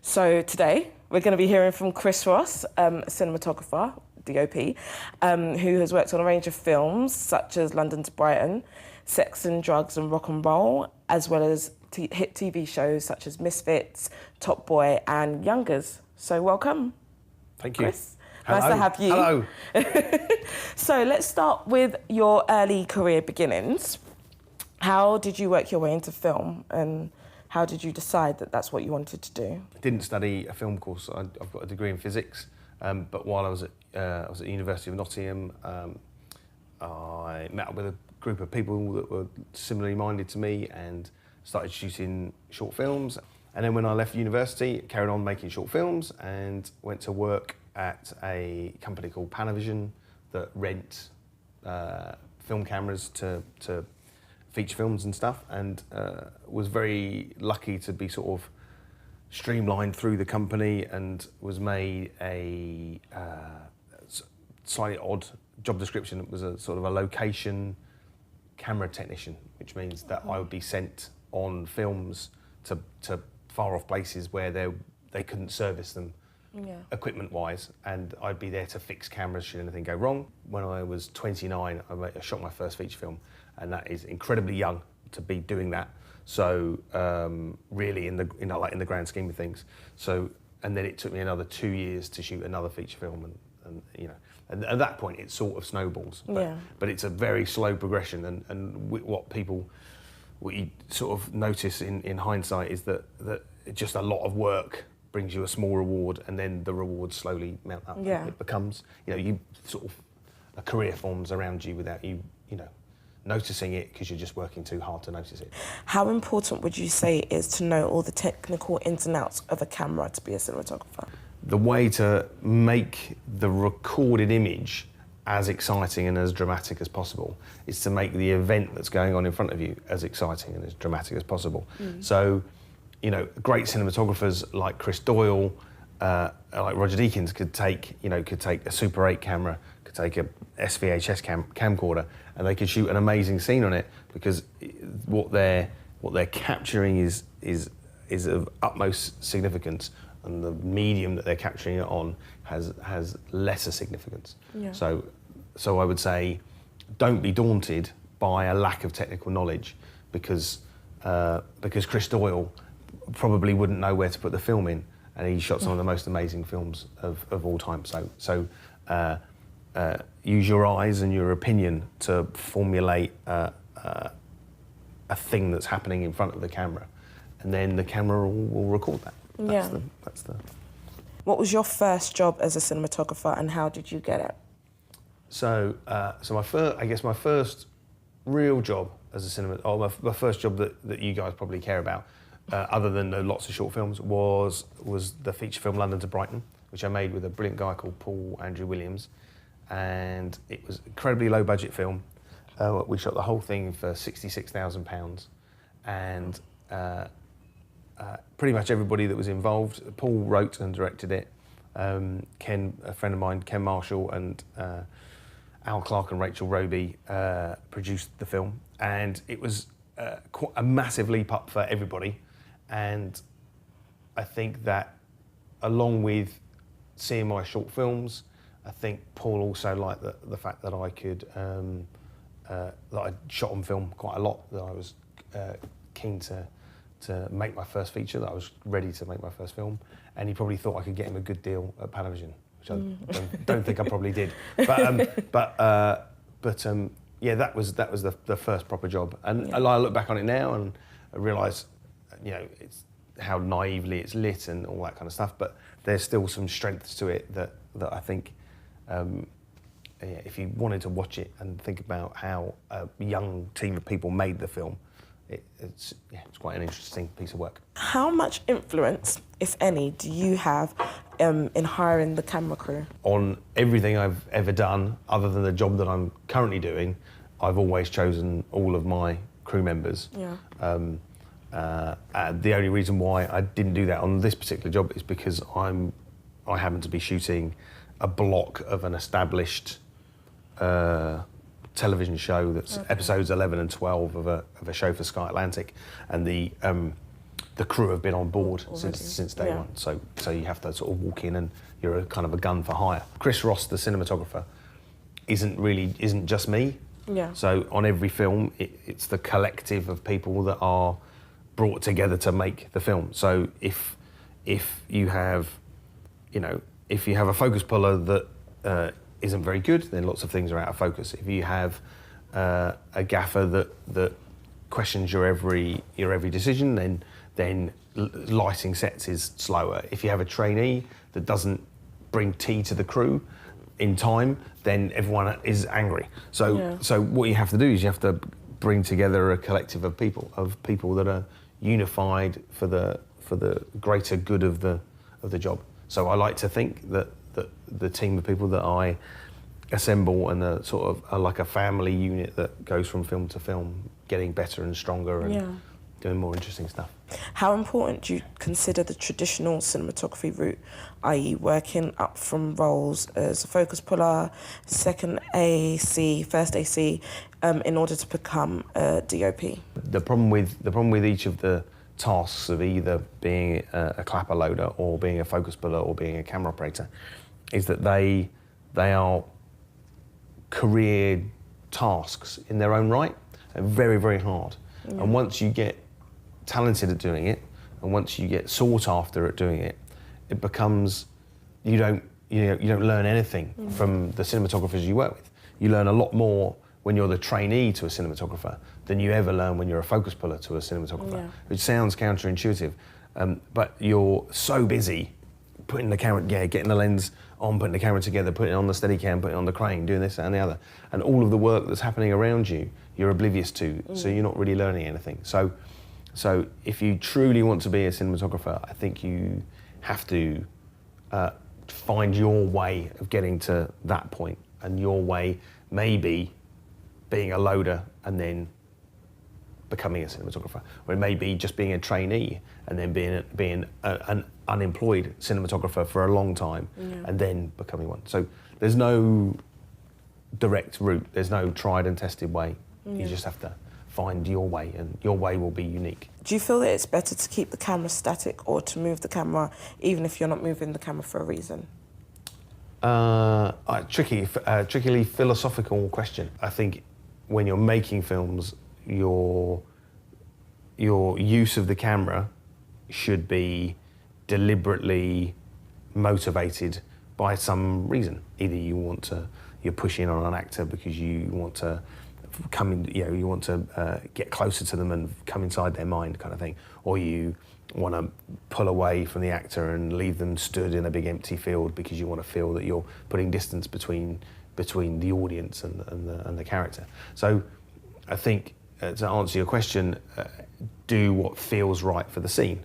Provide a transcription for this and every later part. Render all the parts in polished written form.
So today we're going to be hearing from Chris Ross, a cinematographer, DOP, who has worked on a range of films such as London to Brighton, Sex and Drugs and Rock and Roll, as well as hit TV shows such as Misfits, Top Boy and Youngers. So welcome. Thank you. Chris. Hello. Nice to have you. Hello. So let's start with your early career beginnings. How did you work your way into film, and how did you decide that that's what you wanted to do? I didn't study a film course. I've got a degree in physics, but while I was at the University of Nottingham, I met up with a group of people that were similarly minded to me and started shooting short films. And then when I left university, carried on making short films and went to work at a company called Panavision that rent film cameras to feature films and stuff, and was very lucky to be sort of streamlined through the company and was made a slightly odd job description. It was a sort of a location camera technician, which means that I would be sent on films to far off places where they couldn't service them equipment-wise, and I'd be there to fix cameras should anything go wrong. When I was 29, I shot my first feature film, and that is incredibly young to be doing that. So really, in the grand scheme of things. So, and then it took me another 2 years to shoot another feature film, and you know, and at that point it sort of snowballs. But it's a very slow progression, and what you sort of notice in hindsight is that just a lot of work brings you a small reward, and then the rewards slowly mount up. It becomes, you sort of, a career forms around you without you noticing it, because you're just working too hard to notice it. How important would you say it is to know all the technical ins and outs of a camera to be a cinematographer? The way to make the recorded image as exciting and as dramatic as possible is to make the event that's going on in front of you as exciting and as dramatic as possible. So, great cinematographers like Chris Doyle, like Roger Deakins could take a Super 8 camera, could take a SVHS camcorder, and they could shoot an amazing scene on it, because what they're capturing is of utmost significance, and the medium that they're capturing it on has lesser significance. So I would say, don't be daunted by a lack of technical knowledge, because Chris Doyle probably wouldn't know where to put the film in, and he shot some of the most amazing films of all time. So use your eyes and your opinion to formulate a thing that's happening in front of the camera, and then the camera will record that. That's the. What was your first job as a cinematographer, and how did you get it? So my first real job as a my first job that you guys probably care about, other than the lots of short films, was the feature film London to Brighton, which I made with a brilliant guy called Paul Andrew Williams, and it was an incredibly low budget film. We shot the whole thing for £66,000, and pretty much everybody that was involved. Paul wrote and directed it. Ken, a friend of mine, Ken Marshall, and Al Clark and Rachel Roby produced the film, and it was quite a massive leap up for everybody. And I think that, along with seeing my short films, I think Paul also liked the fact that I could that I shot on film quite a lot. That I was keen to make my first feature. That I was ready to make my first film, and he probably thought I could get him a good deal at Panavision, which I don't think I probably did. But that was the first proper job. And I look back on it now and I realise, it's how naively it's lit and all that kind of stuff. But there's still some strengths to it that I think, if you wanted to watch it and think about how a young team of people made the film, it's quite an interesting piece of work. How much influence, if any, do you have in hiring the camera crew? On everything I've ever done, other than the job that I'm currently doing, I've always chosen all of my crew members. The only reason why I didn't do that on this particular job is because I happen to be shooting a block of an established television show that's episodes 11 and 12 of a show for Sky Atlantic, and the crew have been on board Already. since day Yeah. one. So you have to sort of walk in and you're a kind of a gun for hire. Chris Ross, the cinematographer, isn't just me. Yeah. So on every film, it's the collective of people that are brought together to make the film. So if you have, if you have a focus puller that isn't very good, then lots of things are out of focus. If you have a gaffer that questions your every decision, then lighting sets is slower. If you have a trainee that doesn't bring tea to the crew in time, then everyone is angry. So what you have to do is you have to bring together a collective of people that are unified for the greater good of the job. So I like to think that the team of people that I assemble and the sort of are like a family unit that goes from film to film, getting better and stronger and doing more interesting stuff. How important do you consider the traditional cinematography route, i.e. working up from roles as a focus puller, second AC, first AC, in order to become a DOP? The problem with each of the tasks of either being a clapper loader or being a focus puller or being a camera operator is that they are career tasks in their own right. They're very, very hard. Yeah. And once you get talented at doing it, and once you get sought after at doing it, it becomes you don't learn anything from the cinematographers you work with. You learn a lot more when you're the trainee to a cinematographer than you ever learn when you're a focus puller to a cinematographer, which sounds counterintuitive, but you're so busy putting the camera, getting the lens on, putting the camera together, putting it on the Steadicam, putting it on the crane, doing this and the other, and all of the work that's happening around you, you're oblivious to, so you're not really learning anything. So if you truly want to be a cinematographer, I think you have to find your way of getting to that point, and your way may be being a loader and then becoming a cinematographer, or it may be just being a trainee and then being an unemployed cinematographer for a long time and then becoming one. So there's no direct route, there's no tried and tested way. You just have to find your way, and your way will be unique. Do you feel that it's better to keep the camera static or to move the camera even if you're not moving the camera for a reason? Trickily philosophical question. I think when you're making films, your use of the camera should be deliberately motivated by some reason. Either you're pushing on an actor because you want to come in, you want to get closer to them and come inside their mind, kind of thing, or you want to pull away from the actor and leave them stood in a big empty field because you want to feel that you're putting distance between the audience and the character. So I think, to answer your question, do what feels right for the scene.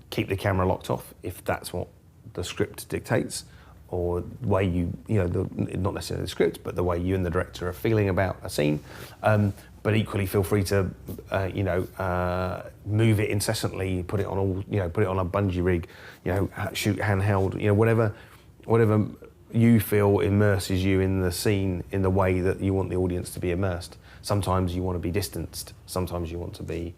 Keep the camera locked off if that's what the script dictates, or the way not necessarily the script, but the way you and the director are feeling about a scene. But equally, feel free to, move it incessantly, put it on a bungee rig, shoot handheld, whatever you feel immerses you in the scene in the way that you want the audience to be immersed. Sometimes you want to be distanced. Sometimes you want to be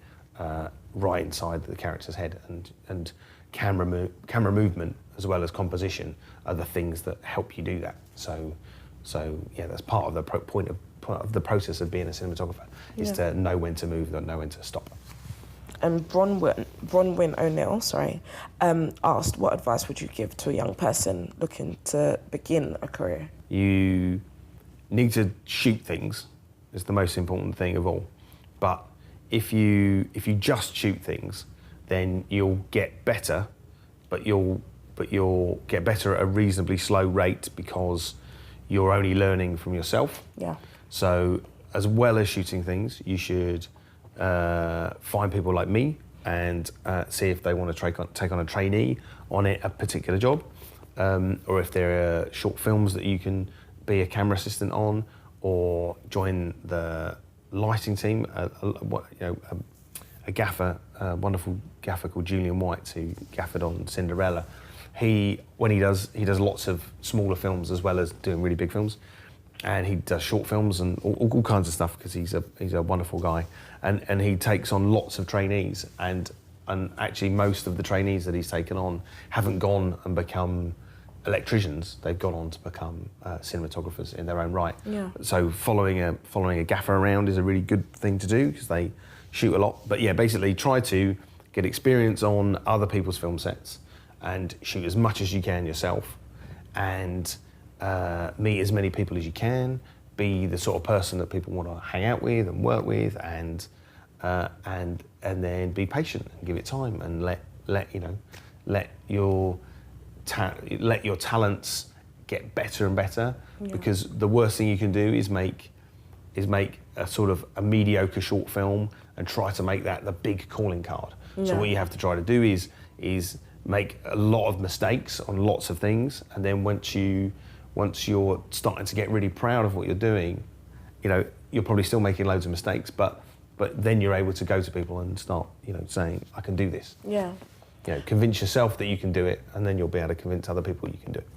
right inside the character's head, and camera movement as well as composition are the things that help you do that. So that's part of the point of the process of being a cinematographer, is to know when to move and know when to stop. And Bronwyn O'Neill, asked, what advice would you give to a young person looking to begin a career? You need to shoot things. Is the most important thing of all. But if you just shoot things, then you'll get better, but you'll get better at a reasonably slow rate because you're only learning from yourself. Yeah. So as well as shooting things, you should find people like me and see if they want to take on a trainee on a particular job, or if there are short films that you can be a camera assistant on, or join the lighting team. A gaffer, a wonderful gaffer called Julian White, who gaffered on Cinderella. He does lots of smaller films as well as doing really big films, and he does short films and all kinds of stuff because he's a wonderful guy, and he takes on lots of trainees, and and actually most of the trainees that he's taken on haven't gone and become electricians. They've gone on to become cinematographers in their own right. Yeah. So following a gaffer around is a really good thing to do because they shoot a lot. But yeah, basically try to get experience on other people's film sets and shoot as much as you can yourself, and meet as many people as you can. Be the sort of person that people want to hang out with and work with, and then be patient and give it time, and let your talents get better and better. Yeah. Because the worst thing you can do is make a sort of a mediocre short film and try to make that the big calling card. Yeah. So what you have to try to do is make a lot of mistakes on lots of things, and then once you're starting to get really proud of what you're doing, you're probably still making loads of mistakes, but then you're able to go to people and start, saying, I can do this. Yeah. Convince yourself that you can do it, and then you'll be able to convince other people you can do it.